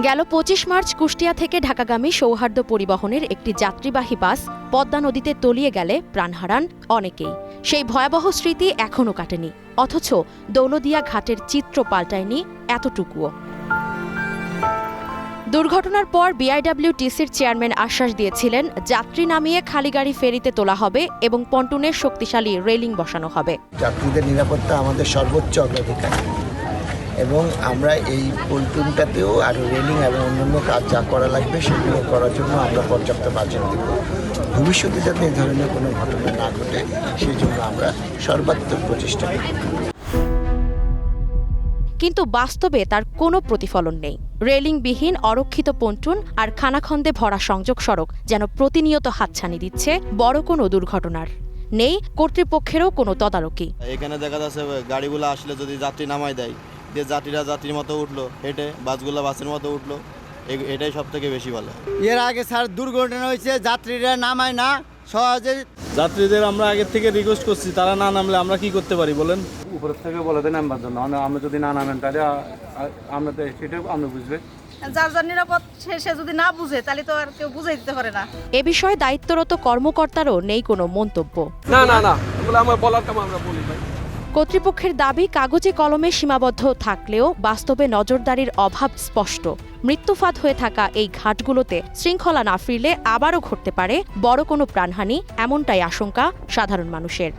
গেল ২৫ মার্চ কুষ্টিয়া থেকে ঢাকাগামী সৌহার্দ্য পরিবহনের একটি যাত্রীবাহী বাস পদ্মা নদীতে তলিয়ে গেলে প্রাণ হারান অনেকেই। সেই ভয়াবহ স্মৃতি এখনও কাটেনি, অথচ দৌলদিয়া ঘাটের চিত্র পাল্টায়নি এতটুকুও। দুর্ঘটনার পর বিআইডব্লিউটিসির চেয়ারম্যান আশ্বাস দিয়েছিলেন, যাত্রী নামিয়ে খালি গাড়ি ফেরিতে তোলা হবে এবং পন্টুনের শক্তিশালী রেলিং বসানো হবে। যাত্রীদের নিরাপত্তা আমাদের সর্বোচ্চ অগ্রাধিকার এবং আমরা এই পন্টুনটাতেও আরও রেলিং এবং অন্যান্য কাজ যা করা লাগবে সেগুলো করার জন্য আমরা পর্যাপ্ত বাজেট দেব। ভবিষ্যতে যাতে এই ধরনের কোনো ঘটনা না ঘটে সেই জন্য আমরা সর্বাত্মক প্রচেষ্টা করব। কিন্তু বাস্তবে তার কোনো প্রতিফলন নেই। রেলিংবিহীন অরক্ষিত পন্টুন আর খানাখন্দে ভরা সংযোগ সড়ক যেন প্রতিনিয়ত হাতছানি দিচ্ছে বড় কোনো দুর্ঘটনার। নেই কর্তৃপক্ষেরও কোনো তদারকি। এখানে দেখা যাচ্ছে গাড়িগুলো আসলে যদি যাত্রী নামাই দেয়, যে যাত্রীরা যাত্রীর মতো উঠলো হেঁটে, বাসগুলো বাসের মতো উঠলো, এটাই সব থেকে বেশি ভালো। এর আগে স্যার দুর্ঘটনা হয়েছে, যাত্রীরা নামায় না সহজে। যাত্রীদের আমরা আগের থেকে রিকোয়েস্ট করছি, তারা না নামলে আমরা কি করতে পারি বলেন? উপর থেকে বলে দেন নামবার জন্য, আমরা যদি না নামেন তাহলে আমরা তো সেটাও আমরা বুঝবে। যার যার নিরাপদ সে যদি না বুঝে তাহলে তো আর কেউ বুঝাই দিতে পারে না। এ বিষয়ে দায়িত্বরত কর্মকর্তারও নেই কোনো মন্তব্য। না এগুলো আমার বলার কাম আমরা বলি ভাই। কর্তৃপক্ষের দাবি কাগজে কলমে সীমাবদ্ধ থাকলেও বাস্তবে নজরদারির অভাব স্পষ্ট। মৃত্যুফাত হয়ে থাকা এই ঘাটগুলোতে শৃঙ্খলা না ফিরলে আবারও ঘটতে পারে বড় কোনো প্রাণহানি, এমনটাই আশঙ্কা সাধারণ মানুষের।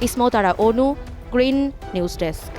ইসমত আরা অনু, গ্রিন নিউজ ডেস্ক।